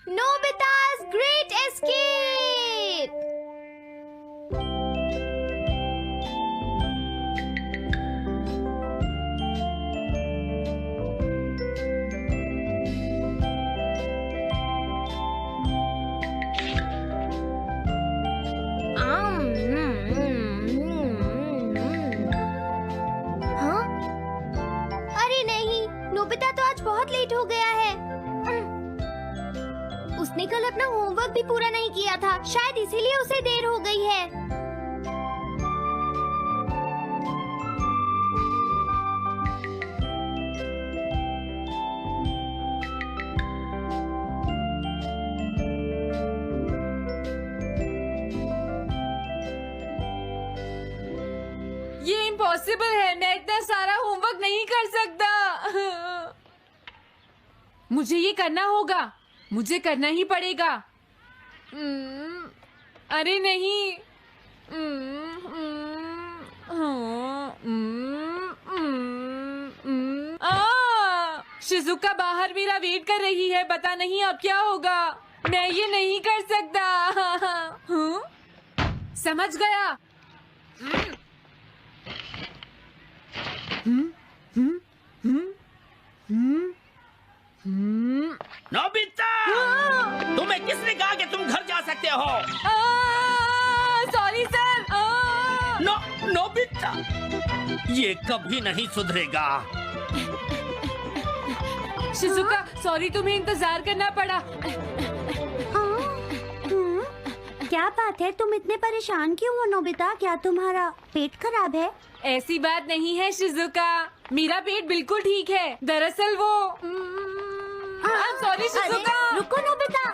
Nobita's Great Escape! हाँ? अरे नहीं, नोबिता तो आज बहुत लेट हो गया है। उसने कल अपना होमवर्क भी पूरा नहीं किया था, शायद इसीलिए उसे देर हो गई है। ये इम्पॉसिबल है, मैं इतना सारा होमवर्क नहीं कर सकता। मुझे ये करना होगा, मुझे करना ही पड़ेगा। अरे नहीं। शिजुका बाहर मेरा वेट कर रही है, पता नहीं अब क्या होगा। मैं ये नहीं कर सकता। समझ गया। नोबिता, तुम्हें किसने कहा कि तुम घर जा सकते हो? Sorry sir. नोबिता, ये कभी नहीं सुधरेगा। शिजुका सॉरी, तुम्हें इंतजार करना पड़ा। क्या बात है, तुम इतने परेशान क्यों हो नोबिता? क्या तुम्हारा पेट खराब है? ऐसी बात नहीं है शिजुका, मेरा पेट बिल्कुल ठीक है। दरअसल वो सॉरी शिजुका। रुको नोबिता,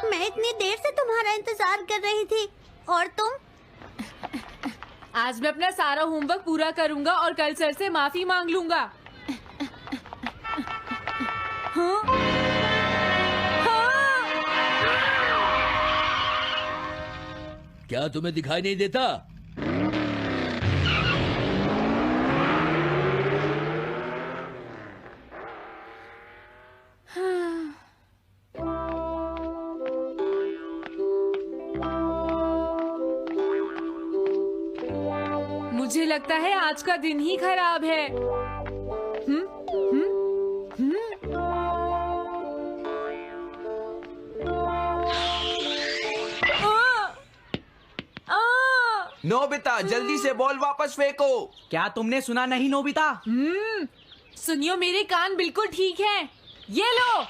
मैं इतनी देर से तुम्हारा इंतजार कर रही थी और तुम? आज मैं अपना सारा होमवर्क पूरा करूंगा और कल सर से माफी मांग लूंगा। हाँ? हाँ? क्या तुम्हें दिखाई नहीं देता? मुझे लगता है आज का दिन ही खराब है। नोबिता, जल्दी से बॉल वापस फेंको। क्या तुमने सुना नहीं नोबिता? सुनियो, मेरे कान बिल्कुल ठीक हैं। ये लो।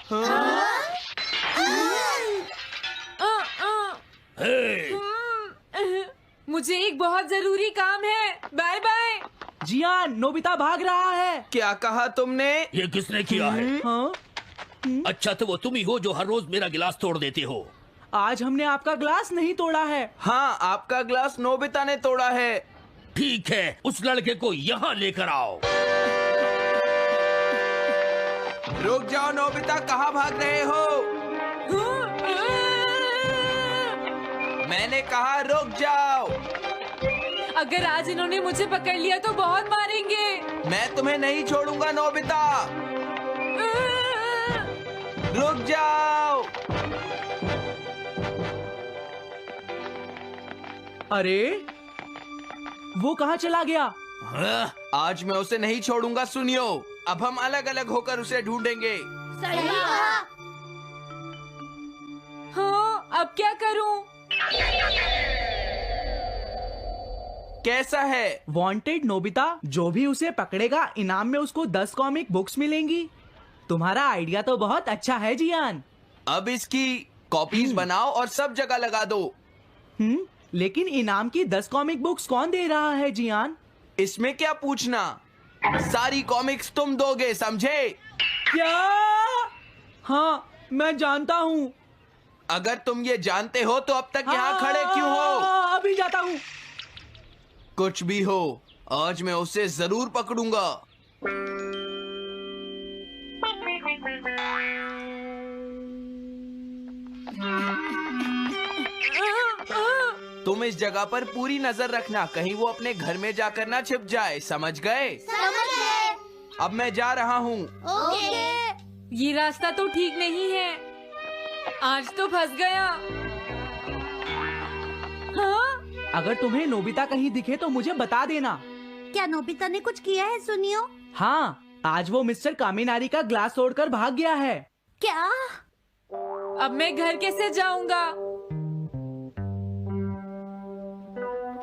मुझे एक बहुत जरूरी काम है। Bye bye. जियान, नोबिता भाग रहा है। क्या कहा तुमने? ये किसने किया है? हाँ? अच्छा तो वो तुम ही हो जो हर रोज मेरा गिलास तोड़ देते हो। आज हमने आपका ग्लास नहीं तोड़ा है। हाँ, आपका ग्लास नोबिता ने तोड़ा है। ठीक है, उस लड़के को यहाँ लेकर आओ। रुक जाओ नोबिता, कहाँ भाग रहे हो? मैंने कहा रुक जाओ। अगर आज इन्होंने मुझे पकड़ लिया तो बहुत मारेंगे। मैं तुम्हें नहीं छोड़ूंगा नोबिता, रुक जाओ। अरे वो कहाँ चला गया? आज मैं उसे नहीं छोड़ूंगा। सुनियो, अब हम अलग अलग होकर उसे ढूंढेंगे। सही कहा। हाँ, अब क्या करूं? कैसा है? वांटेड नोबिता, जो भी उसे पकड़ेगा इनाम में उसको 10 कॉमिक बुक्स मिलेंगी। तुम्हारा आइडिया तो बहुत अच्छा है जियान। अब इसकी कॉपीज बनाओ और सब जगह लगा दो। लेकिन इनाम की 10 कॉमिक बुक्स कौन दे रहा है जियान? इसमें क्या पूछना, सारी कॉमिक्स तुम दोगे, समझे? क्या? हाँ, मैं जानता हूँ। अगर तुम ये जानते हो तो अब तक यहाँ खड़े क्यों हो? अभी जाता हूँ। कुछ भी हो, आज मैं उसे जरूर पकड़ूंगा। तुम इस जगह पर पूरी नजर रखना, कहीं वो अपने घर में जाकर ना छिप जाए, समझ गए? समझ गए। अब मैं जा रहा हूँ। ओके। ये रास्ता तो ठीक नहीं है। आज तो फंस गया। हाँ? अगर तुम्हें नोबिता कहीं दिखे तो मुझे बता देना। क्या नोबिता ने कुछ किया है सुनियो? हाँ, आज वो मिस्टर कामिनारी का ग्लास तोड़कर भाग गया है। क्या? अब मैं घर कैसे जाऊंगा?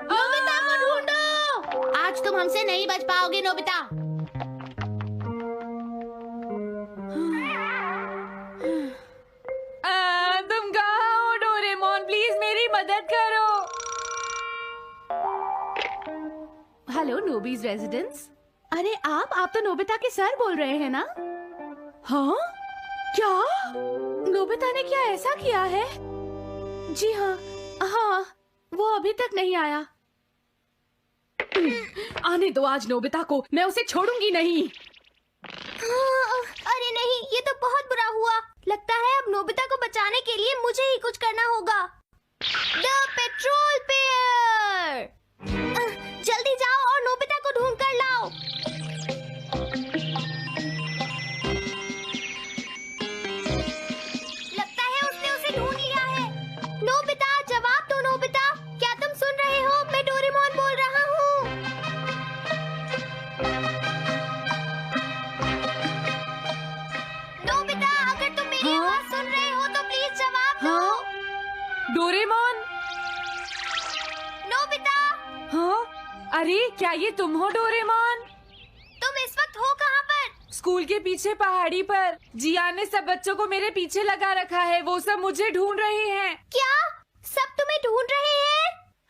नोबिता को ढूंढो। आज तुम हमसे नहीं बच पाओगे नोबिता। तुम कहाँ हो डोरेमोन? प्लीज मेरी मदद करो। हेलो नोबीज रेजिडेंस। अरे आप तो नोबिता के सर बोल रहे हैं ना? हाँ? क्या? नोबिता ने क्या ऐसा किया है? जी हाँ, हाँ, वो अभी तक नहीं आया। आने दो आज नोबिता को, मैं उसे छोड़ूंगी नहीं। अरे नहीं, ये तो बहुत बुरा हुआ। लगता है अब नोबिता को बचाने के लिए मुझे ही कुछ करना होगा। द पेट्रोल पेयर, जल्दी जाओ और नोबिता को ढूंढ कर लाओ। लगता है उसने उसे ढूंढ लिया है। नोबिता, जवाब दो नोबिता, क्या तुम सुन रहे हो? मैं डोरेमोन बोल रहा हूँ। नोबिता, अगर तुम मेरी आवाज सुन रहे हो तो प्लीज जवाब दो। डोरेमोन? नोबिता, हाँ? अरे क्या ये तुम हो डोरेमोन? तुम इस वक्त हो कहाँ पर? स्कूल के पीछे पहाड़ी पर। जियान ने सब बच्चों को मेरे पीछे लगा रखा है। वो सब मुझे ढूंढ रहे हैं। क्या सब तुम्हें ढूंढ रहे हैं?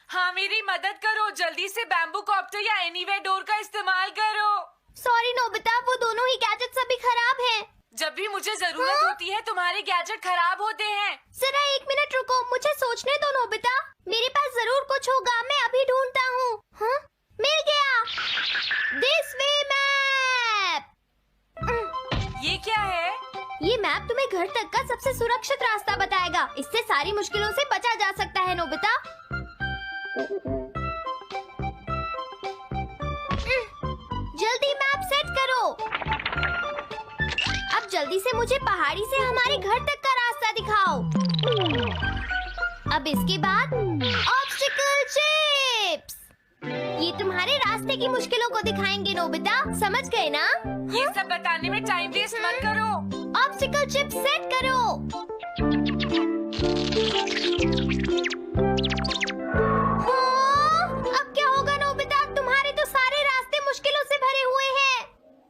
हाँ, मेरी मदद करो। जल्दी से बैम्बू कॉप्टर या एनीवेयर डोर का इस्तेमाल करो। सॉरी नोबिता, वो दोनों ही गैजेट्स अभी खराब हैं। जब भी मुझे जरूरत होती है तुम्हारे गैजेट खराब होते हैं। जरा 1 मिनट रुको, मुझे सोचने दो नोबिता। मेरे पास जरूर कुछ होगा, मैं अभी ढूंढता हूँ। हाँ? मिल गया। This way map. ये क्या है? ये मैप तुम्हें घर तक का सबसे सुरक्षित रास्ता बताएगा। इससे सारी मुश्किलों से बचा जा सकता है नोबिता। जल्दी मैप सेट करो। अब जल्दी से मुझे पहाड़ी से हमारे घर तक का रास्ता दिखाओ। अब इसके बाद ऑब्स्टिकल चिप्स। ये तुम्हारे रास्ते की मुश्किलों को दिखाएंगे नोबिता, समझ गए ना? ये सब बताने में टाइम वेस्ट मत करो। ऑब्स्टिकल चिप्स सेट करो। हाँ, अब क्या होगा नोबिता? तुम्हारे तो सारे रास्ते मुश्किलों से भरे हुए हैं।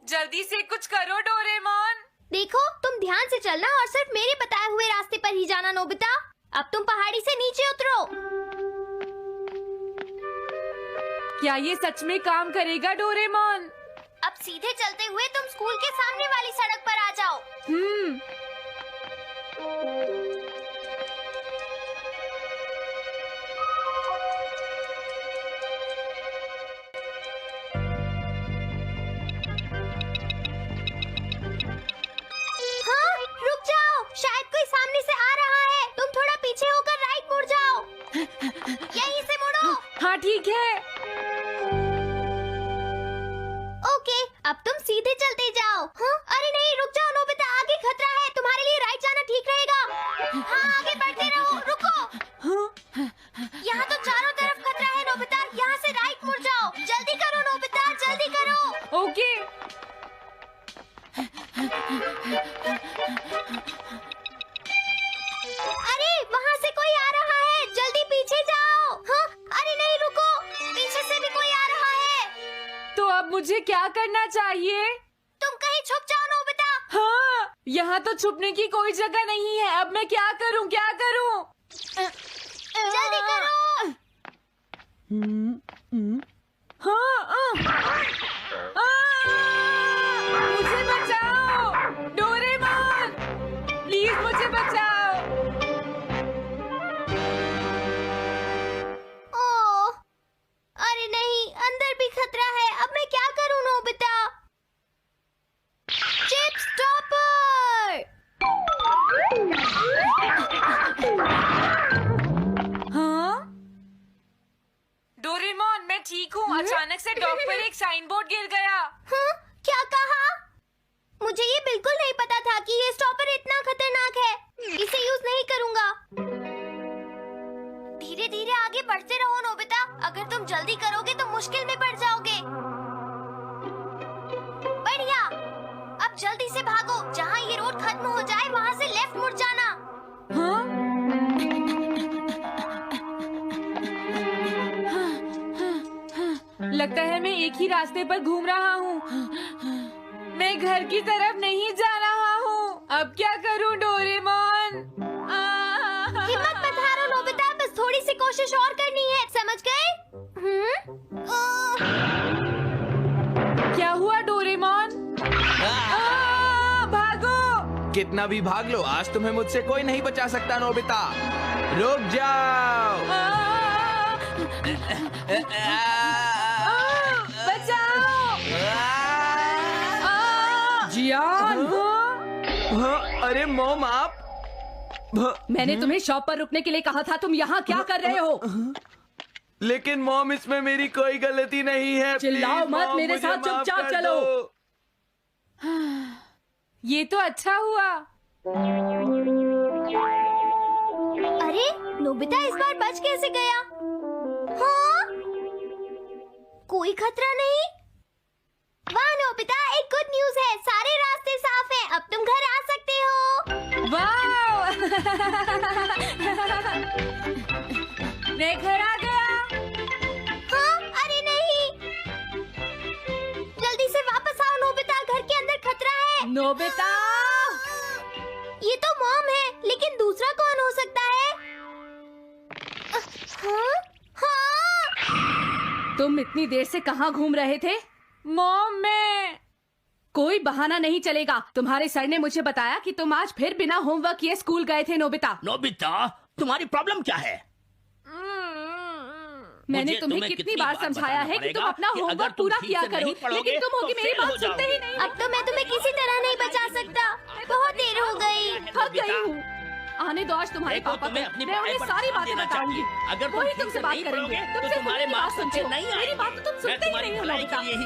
जल्दी से कुछ करो डोरेमोन। देखो, तुम ध्यान से चलना और सिर्फ मेरे बताए हुए रास्ते पर ही जाना नोबिता। अब तुम पहाड़ी से नीचे उतरो। क्या ये सच में काम करेगा डोरेमोन? अब सीधे चलते हुए तुम स्कूल के सामने वाली सड़क पर आ जाओ। हाँ, रुक जाओ, शायद कोई सामने से आ रहा है। तुम थोड़ा पीछे होकर राइट मुड़ जाओ। यहीं से मुड़ो। हाँ ठीक है। ओके, अब तुम सीधे चलते जाओ। हाँ? अरे नहीं, रुक जाओ नोबिता, आगे खतरा है। तुम्हारे लिए राइट जाना ठीक रहेगा। हाँ, आगे बढ़ते रहो। रुको, यहाँ तो चारों तरफ खतरा है नोबिता। यहाँ से राइट मुड़ जाओ। जल्दी करो नोबिता, जल्दी करो। ओके। अरे वहाँ से कोई आ रहा है, जल्दी पीछे जाओ। हाँ? अरे नहीं, रुको, पीछे से भी कोई आ रहा है। तो अब मुझे क्या करना चाहिए? तुम कहीं छुप जाओ नोबिता। हाँ, यहाँ तो छुपने की कोई जगह नहीं है। अब मैं क्या करूँ, क्या करूँ? जल्दी करो। हाँ, मुझे बचाओ डोरेमोन, प्लीज मुझे बचाओ। ओह, अरे नहीं, अंदर भी खतरा है। अब मैं क्या करूं नोबिता? Chip stopper. हाँ? डोरेमोन, मैं ठीक हूँ। अचानक से डॉक पर एक साइन बोर्ड गिर गया। हाँ? क्या कहा? मुझे ये बिल्कुल नहीं पता था बाकी ये स्टॉपर इतना खतरनाक है, इसे यूज नहीं करूँगा। धीरे धीरे आगे बढ़ते रहो नोबिता, अगर तुम जल्दी करोगे तो मुश्किल में पड़ जाओगे। बढ़िया, अब जल्दी से भागो, जहाँ ये रोड खत्म हो जाए वहाँ से लेफ्ट मुड़ जाना। हाँ? लगता है मैं एक ही रास्ते पर घूम रहा हूँ। मैं घर की तरफ नहीं जा रहा हूँ। अब क्या करूँ डोरेमोन? हिम्मत मत हारो नोबिता, बस थोड़ी सी कोशिश और करनी है, समझ गए? क्या हुआ डोरेमोन? भागो! कितना भी भाग लो, आज तुम्हें मुझसे कोई नहीं बचा सकता नोबिता। रुक जाओ। बचाओ! जियान! हाँ, अरे मॉम आप मैंने तुम्हें शॉप पर रुकने के लिए कहा था, तुम यहाँ क्या कर रहे हो? लेकिन मॉम इसमें मेरी कोई गलती नहीं है। चिल्लाओ प्लीज, मत, मॉम, मेरे मुझे साथ माफ चुपचाप कर चलो। दो। ये तो अच्छा हुआ। अरे नोबिता इस बार बच कैसे गया? हाँ? कोई खतरा नहीं? वाह नोबिता, एक गुड न्यूज है, सारे रास्ते साफ हैं, अब तुम घर आ सकते हो। वाओ! मैं घर आ गया। हाँ? अरे नहीं, जल्दी से वापस आओ नोबिता, घर के अंदर खतरा है। नोबिता! ये तो मॉम है, लेकिन दूसरा कौन हो सकता है? हाँ? हाँ? तुम इतनी देर से कहाँ घूम रहे थे? मॉम मैं कोई बहाना नहीं चलेगा। तुम्हारे सर ने मुझे बताया कि तुम आज फिर बिना होमवर्क किए स्कूल गए थे नोबिता। नोबिता, तुम्हारी प्रॉब्लम क्या है? मैंने मुझे तुम्हें कितनी बार समझाया है कि तुम अपना कि अगर होमवर्क तुम पूरा ठीक किया से करो, नहीं पढ़ोगे, लेकिन तुम होगी तो मेरी फेल हो बात सुनते ही जाओगे। नहीं। अब तो मैं तुम्हें किसी तरह नहीं बचा सकता, बहुत देर हो गई। थक गई हूँ। आने दो आज तुम्हारे देखो, पापा तुम्हें को, अपनी मैं पढ़ाई उन्हें पर सारी ध्यान बातें देना बताऊंगी। चाहिए। अगर तुम वही ठीक तुमसे से बात नहीं करेंगे। पढ़ोगे, तो तुमसे तुम्हारे सुनने की बात मार्क्स सुनते अच्छे हो, नहीं मेरी आएंगे। बात तो तुम मैं सुनते ही तुम्हारी नहीं हो भलाई नोबिता। के लिए ही